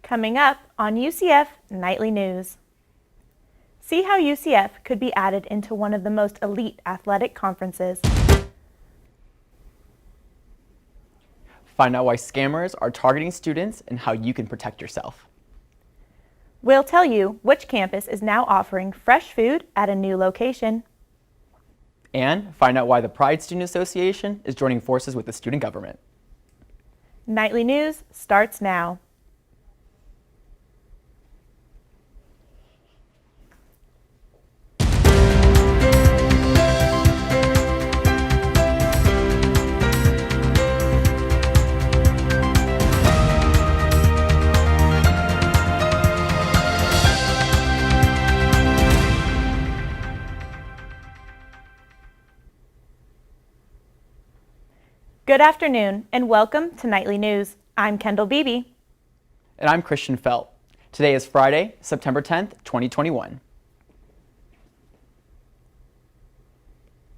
Coming up on UCF Nightly News. See how UCF could be added into one of the most elite athletic conferences. Find out why scammers are targeting students and how you can protect yourself. We'll tell you which campus is now offering fresh food at a new location. And find out why the Pride Student Association is joining forces with the student government. Nightly News starts now. Good afternoon and welcome to Nightly News. I'm Kendall Beebe. And I'm Phillip. Today is Friday, September 10th, 2021.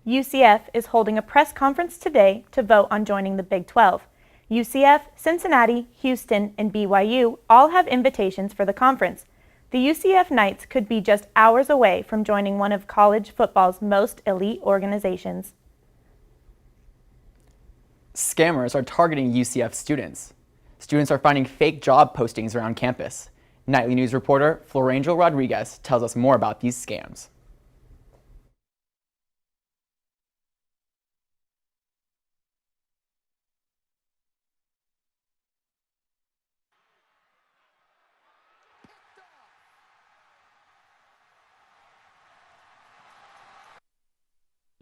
UCF is holding a press conference today to vote on joining the Big 12. UCF, Cincinnati, Houston, and BYU all have invitations for the conference. The UCF Knights could be just hours away from joining one of college football's most elite organizations. Scammers are targeting UCF students. Students are finding fake job postings around campus. Nightly News reporter Florangel Rodriguez tells us more about these scams.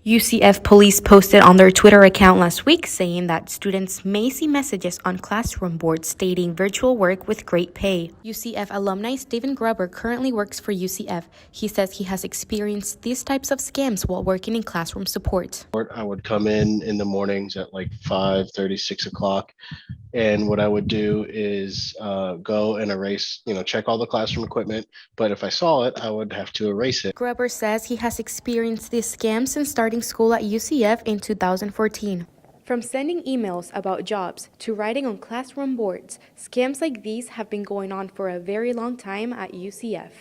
UCF police posted on their Twitter account last week saying that students may see messages on classroom boards stating virtual work with great pay. UCF alumni Stephen Gruber currently works for UCF. He says he has experienced these types of scams while working in classroom support. I would come in the mornings at like 5:30, 6 o'clock. And what I would do is go and erase, check all the classroom equipment. But if I saw it, I would have to erase it. Gruber says he has experienced these scams since starting school at UCF in 2014. From sending emails about jobs to writing on classroom boards, scams like these have been going on for a very long time at UCF.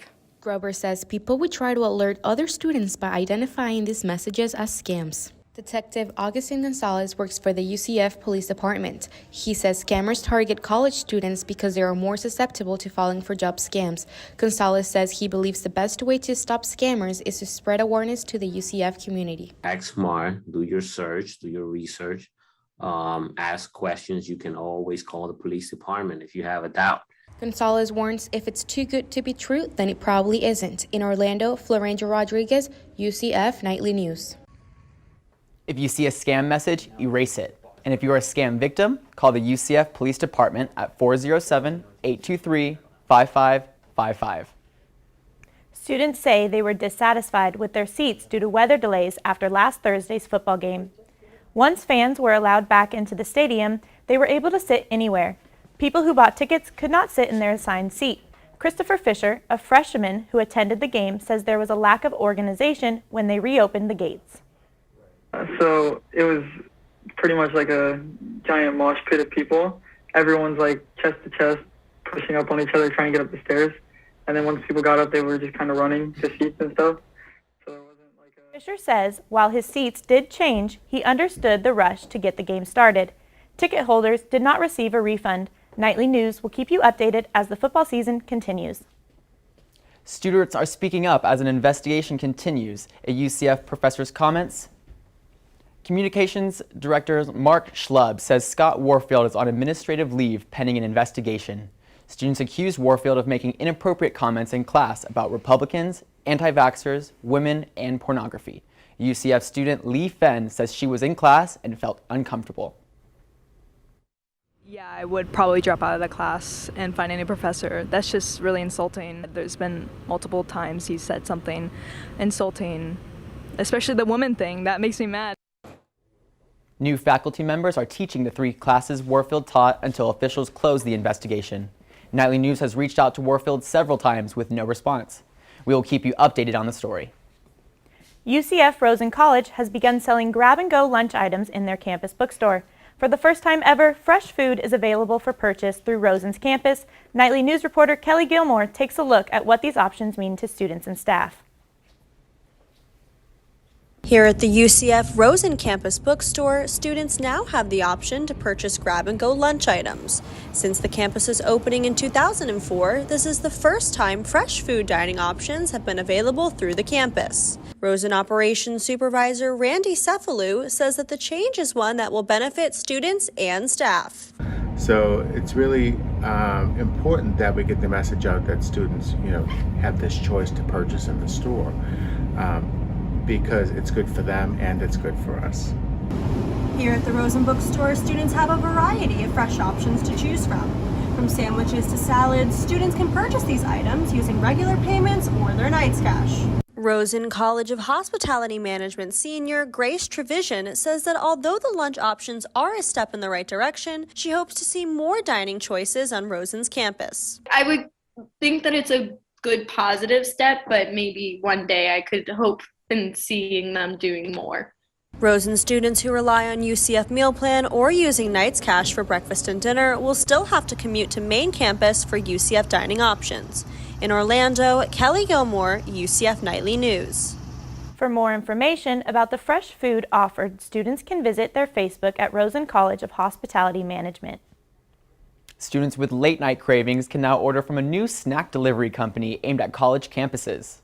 Gruber says people would try to alert other students by identifying these messages as scams. Detective Augustine Gonzalez works for the UCF Police Department. He says scammers target college students because they are more susceptible to falling for job scams. Gonzalez says he believes the best way to stop scammers is to spread awareness to the UCF community. Act smart, do your search, do your research, ask questions. You can always call the police department if you have a doubt. Gonzalez warns if it's too good to be true, then it probably isn't. In Orlando, Florangel Rodriguez, UCF Nightly News. If you see a scam message, erase it. And if you are a scam victim, call the UCF Police Department at 407-823-5555. Students say they were dissatisfied with their seats due to weather delays after last Thursday's football game. Once fans were allowed back into the stadium, they were able to sit anywhere. People who bought tickets could not sit in their assigned seat. Kristopher Fisher, a freshman who attended the game, says there was a lack of organization when they reopened the gates. So it was pretty much like a giant mosh pit of people. Everyone's like chest to chest, pushing up on each other, trying to get up the stairs. And then once people got up, they were just kind of running to seats and stuff. So there wasn't like a... Fisher says while his seats did change, he understood the rush to get the game started. Ticket holders did not receive a refund. Nightly News will keep you updated as the football season continues. Students are speaking up as an investigation continues. A UCF professor's comments. Communications Director Mark Schlub says Scott Warfield is on administrative leave pending an investigation. Students accused Warfield of making inappropriate comments in class about Republicans, anti-vaxxers, women, and pornography. UCF student Leigh Fenn says she was in class and felt uncomfortable. Yeah, I would probably drop out of the class and find any professor. That's just really insulting. There's been multiple times he said something insulting, especially the woman thing. That makes me mad. New faculty members are teaching the 3 classes Warfield taught until officials close the investigation. Nightly News has reached out to Warfield several times with no response. We will keep you updated on the story. UCF Rosen College has begun selling grab-and-go lunch items in their campus bookstore. For the first time ever, fresh food is available for purchase through Rosen's campus. Nightly news reporter Kelly Gilmore takes a look at what these options mean to students and staff. Here at the UCF Rosen campus bookstore, students now have the option to purchase grab-and-go lunch items. Since the campus's opening in 2004, this is the first time fresh food dining options have been available through the campus. Rosen Operations Supervisor Randy Cephalou says that the change is one that will benefit students and staff. So it's really important that we get the message out that students, have this choice to purchase in the store. Because it's good for them and it's good for us. Here at the Rosen bookstore, students have a variety of fresh options to choose from. From sandwiches to salads, students can purchase these items using regular payments or their Knights Cash. Rosen College of Hospitality Management senior Grace Trevision says that although the lunch options are a step in the right direction, she hopes to see more dining choices on Rosen's campus. I would think that it's a good positive step, but maybe one day I could hope in seeing them doing more. Rosen students who rely on UCF Meal Plan or using Knights Cash for breakfast and dinner will still have to commute to main campus for UCF dining options. In Orlando, Kelly Gilmore, UCF Nightly News. For more information about the fresh food offered, students can visit their Facebook at Rosen College of Hospitality Management. Students with late night cravings can now order from a new snack delivery company aimed at college campuses.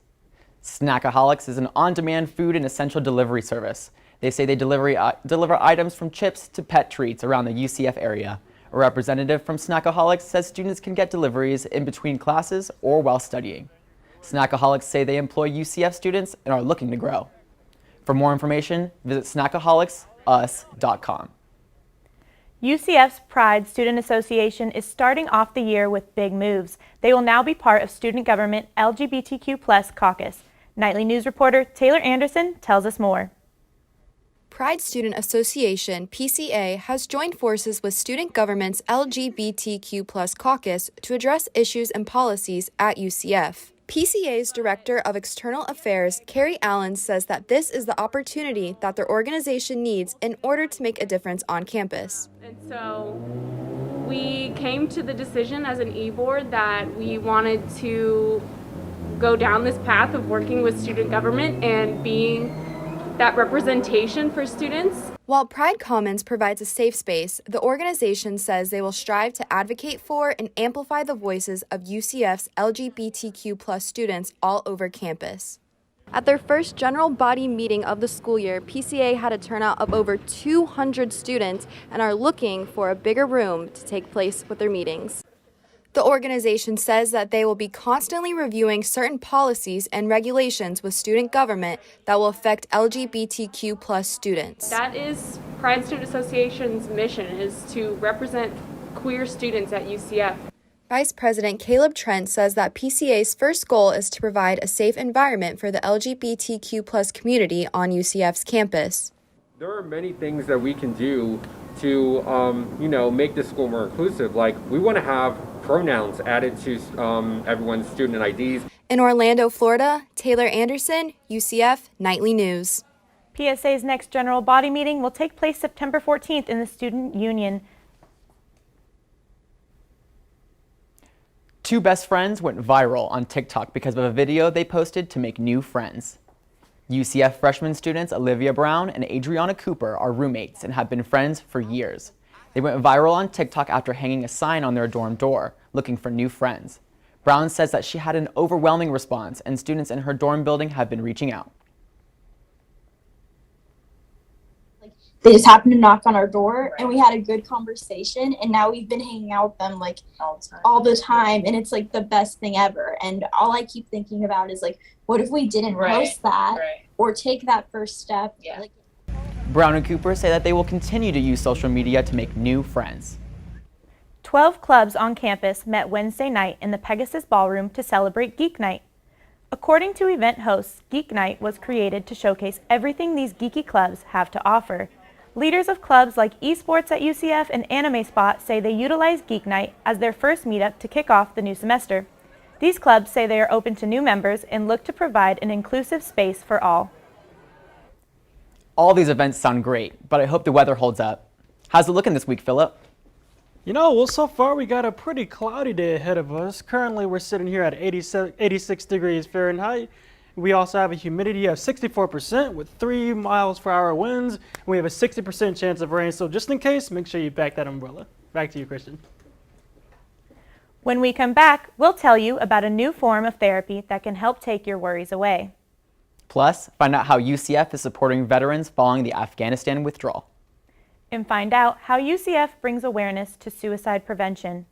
Snackaholics is an on-demand food and essential delivery service. They say they deliver items from chips to pet treats around the UCF area. A representative from Snackaholics says students can get deliveries in between classes or while studying. Snackaholics say they employ UCF students and are looking to grow. For more information, visit snackaholicsus.com. UCF's Pride Student Association is starting off the year with big moves. They will now be part of Student Government LGBTQ+ Caucus. Nightly news reporter Taylor Anderson tells us more. Pride Student Association, PCA, has joined forces with Student Government's LGBTQ+ Caucus to address issues and policies at UCF. PCA's Director of External Affairs, Keri Allen, says that this is the opportunity that their organization needs in order to make a difference on campus. And so we came to the decision as an e-board that we wanted to go down this path of working with student government and being that representation for students. While Pride Commons provides a safe space, the organization says they will strive to advocate for and amplify the voices of UCF's LGBTQ+ students all over campus. At their first general body meeting of the school year, PCA had a turnout of over 200 students and are looking for a bigger room to take place with their meetings. The organization says that they will be constantly reviewing certain policies and regulations with student government that will affect LGBTQ+ students. That is Pride Student Association's mission, is to represent queer students at UCF. Vice President Caleb Trent says that PCA's first goal is to provide a safe environment for the LGBTQ+ community on UCF's campus. There are many things that we can do to, make the school more inclusive. Like, we want to have pronouns added to everyone's student IDs. In Orlando, Florida, Taylor Anderson, UCF Nightly News. PSA's next general body meeting will take place September 14th in the Student Union. Two best friends went viral on TikTok because of a video they posted to make new friends. UCF freshman students Olivia Brown and Adriana Cooper are roommates and have been friends for years. They went viral on TikTok after hanging a sign on their dorm door, looking for new friends. Brown says that she had an overwhelming response and students in her dorm building have been reaching out. They just happened to knock on our door and we had a good conversation, and now we've been hanging out with them like all the time, and it's like the best thing ever. And all I keep thinking about is like, what if we didn't post that or take that first step? Yeah. Brown and Cooper say that they will continue to use social media to make new friends. 12 clubs on campus met Wednesday night in the Pegasus Ballroom to celebrate Geek Night. According to event hosts, Geek Night was created to showcase everything these geeky clubs have to offer. Leaders of clubs like Esports at UCF and Anime Spot say they utilize Geek Night as their first meetup to kick off the new semester. These clubs say they are open to new members and look to provide an inclusive space for all. All these events sound great, but I hope the weather holds up. How's it looking this week, Phillip? You know, well, so far we got a pretty cloudy day ahead of us. Currently, we're sitting here at 86 degrees Fahrenheit. We also have a humidity of 64% with 3 miles per hour winds. And we have a 60% chance of rain. So just in case, make sure you pack that umbrella. Back to you, Kristen. When we come back, we'll tell you about a new form of therapy that can help take your worries away. Plus, find out how UCF is supporting veterans following the Afghanistan withdrawal. And find out how UCF brings awareness to suicide prevention.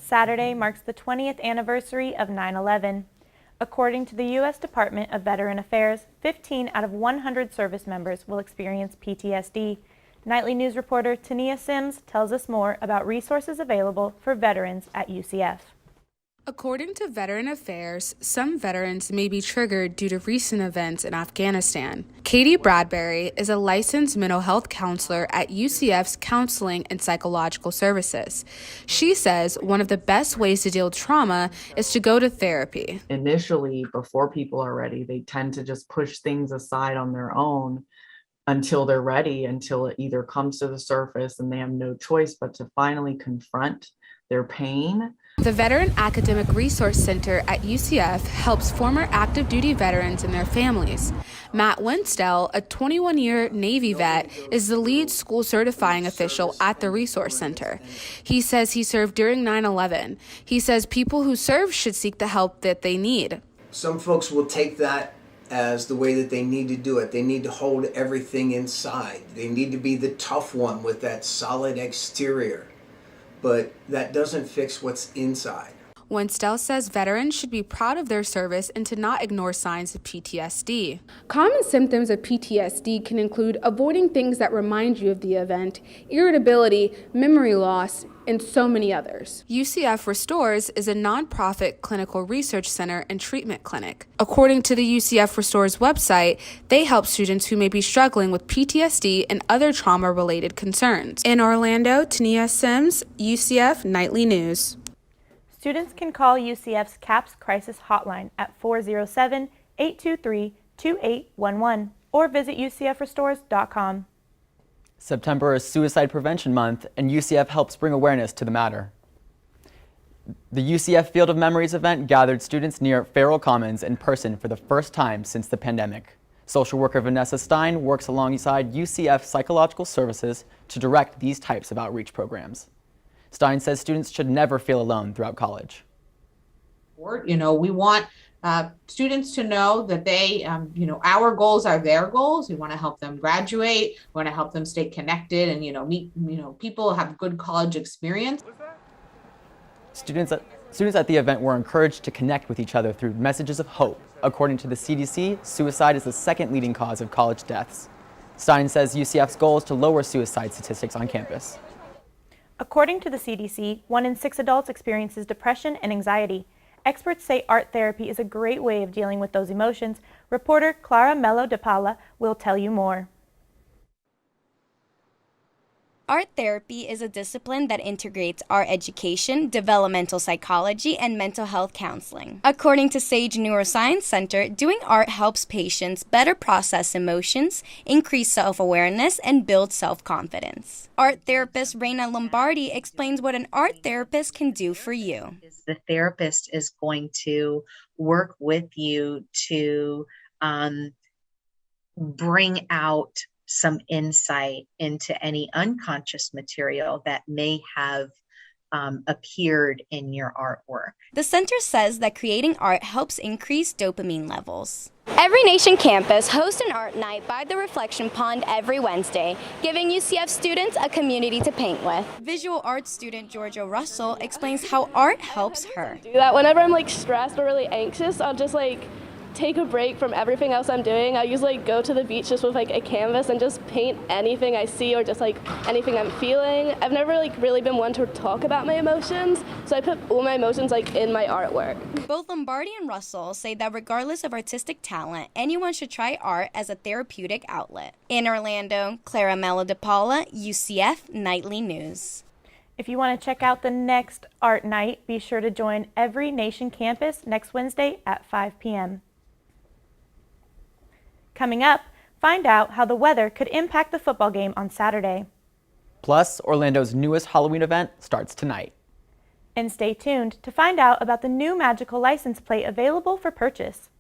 Saturday marks the 20th anniversary of 9/11. According to the U.S. Department of Veteran Affairs, 15 out of 100 service members will experience PTSD. Nightly News reporter Tania Sims tells us more about resources available for veterans at UCF. According to Veteran Affairs, some veterans may be triggered due to recent events in Afghanistan. Caiti Bradbury is a licensed mental health counselor at UCF's Counseling and Psychological Services. She says one of the best ways to deal with trauma is to go to therapy. Initially, before people are ready, they tend to just push things aside on their own until they're ready, until it either comes to the surface and they have no choice but to finally confront their pain. The Veteran Academic Resource Center at UCF helps former active duty veterans and their families. Matt Winstel, a 21-year Navy vet, is the lead school certifying official at the Resource Center. He says he served during 9/11. He says people who serve should seek the help that they need. Some folks will take that as the way that they need to do it. They need to hold everything inside. They need to be the tough one with that solid exterior. But that doesn't fix what's inside. Winstel says veterans should be proud of their service and to not ignore signs of PTSD. Common symptoms of PTSD can include avoiding things that remind you of the event, irritability, memory loss, and so many others. UCF Restores is a nonprofit clinical research center and treatment clinic. According to the UCF Restores website, they help students who may be struggling with PTSD and other trauma-related concerns. In Orlando, Tania Sims, UCF Nightly News. Students can call UCF's CAPS Crisis Hotline at 407-823-2811 or visit ucfrestores.com. September is Suicide Prevention Month, and UCF helps bring awareness to the matter. The UCF Field of Memories event gathered students near Farrell Commons in person for the first time since the pandemic. Social worker Vanessa Stein works alongside UCF Psychological Services to direct these types of outreach programs. Stein says students should never feel alone throughout college. We want students to know that they, our goals are their goals. We want to help them graduate. We want to help them stay connected and, meet, people have good college experience. Students at the event were encouraged to connect with each other through messages of hope. According to the CDC, suicide is the second leading cause of college deaths. Stein says UCF's goal is to lower suicide statistics on campus. According to the CDC, 1 in 6 adults experiences depression and anxiety. Experts say art therapy is a great way of dealing with those emotions. Reporter Clara Mello de Paula will tell you more. Art therapy is a discipline that integrates art education, developmental psychology, and mental health counseling. According to Sage Neuroscience Center, doing art helps patients better process emotions, increase self-awareness, and build self-confidence. Art therapist Raina Lombardi explains what an art therapist can do for you. The therapist is going to work with you to bring out some insight into any unconscious material that may have appeared in your artwork. The center says that creating art helps increase dopamine levels. Every Nation campus hosts an art night by the Reflection Pond every Wednesday, giving UCF students a community to paint with. Visual arts student Georgia Russell explains how art helps her. Do that whenever I'm stressed or really anxious, I'll just take a break from everything else I'm doing. I usually go to the beach just with a canvas and just paint anything I see or just anything I'm feeling. I've never really been one to talk about my emotions, so I put all my emotions in my artwork. Both Lombardi and Russell say that regardless of artistic talent, anyone should try art as a therapeutic outlet. In Orlando, Clara Mello de Paula, UCF Nightly News. If you want to check out the next art night, be sure to join Every Nation campus next Wednesday at 5 p.m. Coming up, find out how the weather could impact the football game on Saturday. Plus, Orlando's newest Halloween event starts tonight. And stay tuned to find out about the new magical license plate available for purchase.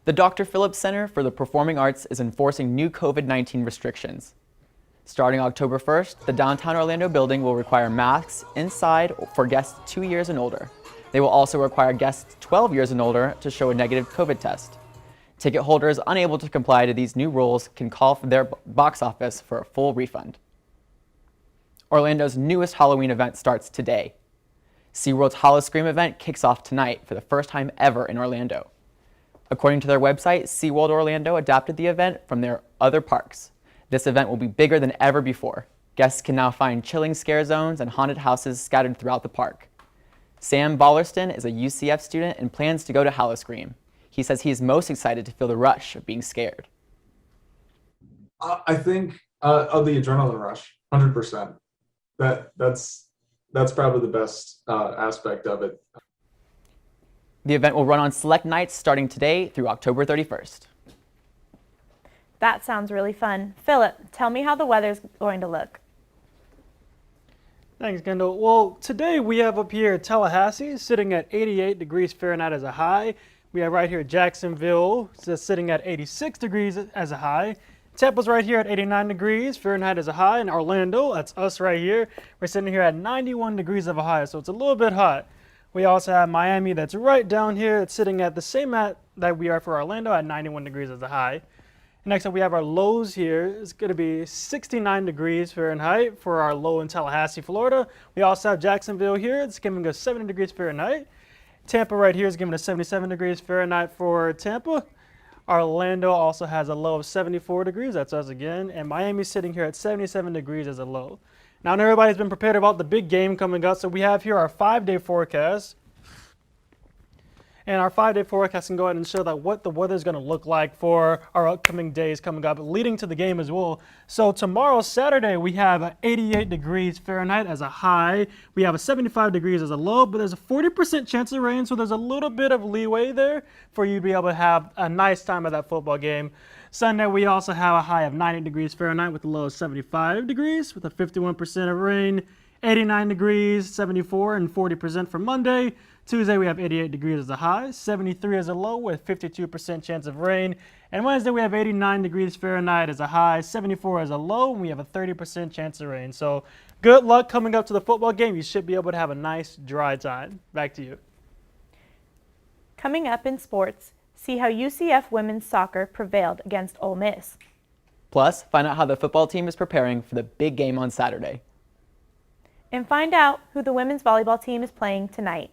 The Dr. Phillip Center for the Performing Arts is enforcing new COVID-19 restrictions. Starting October 1st, the downtown Orlando building will require masks inside for guests 2 years and older. They will also require guests 12 years and older to show a negative COVID test. Ticket holders unable to comply to these new rules can call for their box office for a full refund. Orlando's newest Halloween event starts today. SeaWorld's Howl-O-Scream event kicks off tonight for the first time ever in Orlando. According to their website, SeaWorld Orlando adapted the event from their other parks. This event will be bigger than ever before. Guests can now find chilling scare zones and haunted houses scattered throughout the park. Sam Ballerston is a UCF student and plans to go to Howl-O-Scream. He says he is most excited to feel the rush of being scared. I think of the adrenaline rush, 100%. That's probably the best aspect of it. The event will run on select nights starting today through October 31st. That sounds really fun. Phillip, tell me how the weather's going to look. Thanks, Kendall. Well, today we have up here Tallahassee sitting at 88 degrees Fahrenheit as a high. We have right here Jacksonville sitting at 86 degrees as a high. Tampa's right here at 89 degrees Fahrenheit as a high. And Orlando, that's us right here, we're sitting here at 91 degrees of a high, so it's a little bit hot. We also have Miami that's right down here. It's sitting at the same that we are for Orlando at 91 degrees as a high. Next up, we have our lows here. It's going to be 69 degrees Fahrenheit for our low in Tallahassee, Florida. We also have Jacksonville here. It's giving us 70 degrees Fahrenheit. Tampa right here is giving us 77 degrees Fahrenheit for Tampa. Orlando also has a low of 74 degrees. That's us again. And Miami's sitting here at 77 degrees as a low. Now, I know everybody's been prepared about the big game coming up. So we have here our 5-day forecast. And our 5-day forecast can go ahead and show that what the weather is going to look like for our upcoming days coming up, leading to the game as well. So tomorrow, Saturday, we have 88 degrees Fahrenheit as a high. We have a 75 degrees as a low, but there's a 40% chance of rain, so there's a little bit of leeway there for you to be able to have a nice time at that football game. Sunday, we also have a high of 90 degrees Fahrenheit with a low of 75 degrees with a 51% of rain. 89 degrees, 74, and 40% for Monday. Tuesday, we have 88 degrees as a high, 73 as a low with 52% chance of rain. And Wednesday, we have 89 degrees Fahrenheit as a high, 74 as a low, and we have a 30% chance of rain. So good luck coming up to the football game. You should be able to have a nice dry time. Back to you. Coming up in sports, see how UCF women's soccer prevailed against Ole Miss. Plus, find out how the football team is preparing for the big game on Saturday. And find out who the women's volleyball team is playing tonight.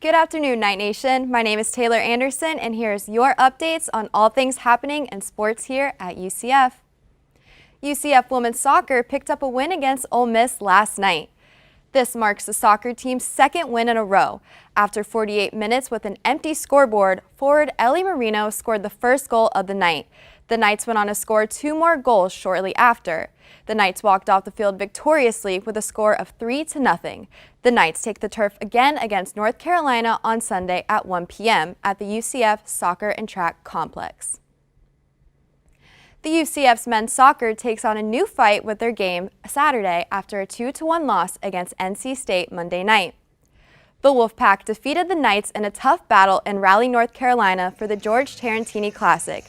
Good afternoon, Night Nation. My name is Taylor Anderson, and here's your updates on all things happening in sports here at UCF. UCF women's soccer picked up a win against Ole Miss last night. This marks the soccer team's second win in a row. After 48 minutes with an empty scoreboard, forward Ellie Marino scored the first goal of the night. The Knights went on to score 2 more goals shortly after. The Knights walked off the field victoriously with a score of 3-0. The Knights take the turf again against North Carolina on Sunday at 1 p.m. at the UCF Soccer and Track Complex. The UCF's men's soccer takes on a new fight with their game Saturday after a 2-1 loss against NC State Monday night. The Wolfpack defeated the Knights in a tough battle in Raleigh, North Carolina for the George Tarantini Classic.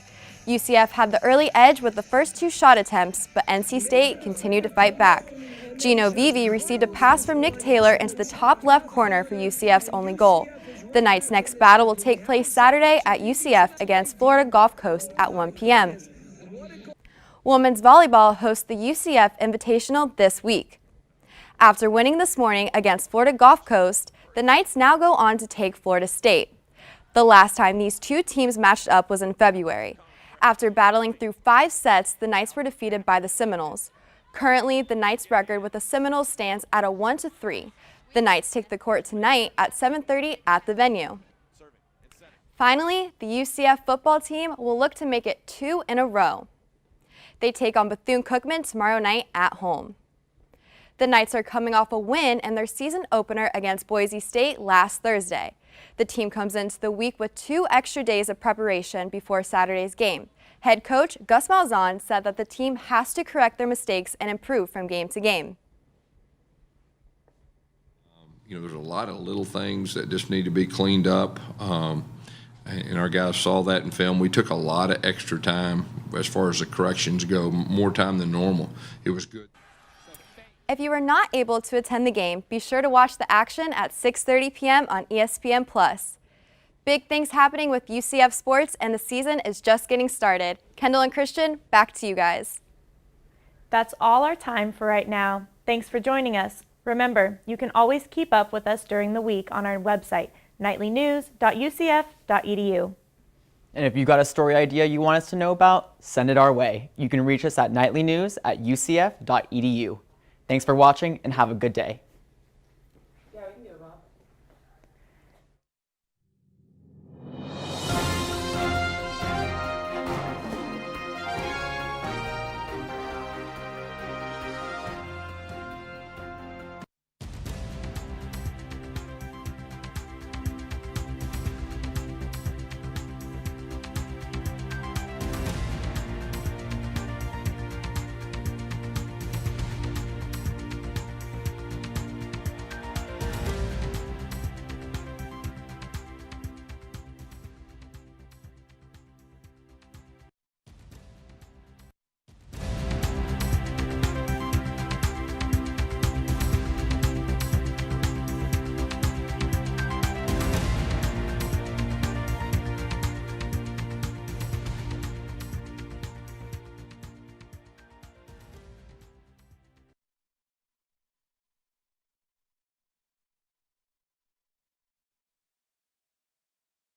UCF had the early edge with the first 2 shot attempts, but NC State continued to fight back. Gino Vivi received a pass from Nick Taylor into the top left corner for UCF's only goal. The Knights' next battle will take place Saturday at UCF against Florida Gulf Coast at 1 p.m. Women's volleyball hosts the UCF Invitational this week. After winning this morning against Florida Gulf Coast, the Knights now go on to take Florida State. The last time these 2 teams matched up was in February. After battling through 5 sets, the Knights were defeated by the Seminoles. Currently, the Knights' record with the Seminoles stands at a 1-3. The Knights take the court tonight at 7:30 at the venue. Finally, the UCF football team will look to make it 2 in a row. They take on Bethune-Cookman tomorrow night at home. The Knights are coming off a win in their season opener against Boise State last Thursday. The team comes into the week with 2 extra days of preparation before Saturday's game. Head coach Gus Malzahn said that the team has to correct their mistakes and improve from game to game. There's a lot of little things that just need to be cleaned up. And our guys saw that in film. We took a lot of extra time as far as the corrections go, more time than normal. It was good. If you were not able to attend the game, be sure to watch the action at 6:30 p.m. on ESPN+. Big things happening with UCF sports, and the season is just getting started. Kendall and Christian, back to you guys. That's all our time for right now. Thanks for joining us. Remember, you can always keep up with us during the week on our website, nightlynews.ucf.edu. And if you got a story idea you want us to know about, send it our way. You can reach us at nightlynews@ucf.edu. Thanks for watching and have a good day.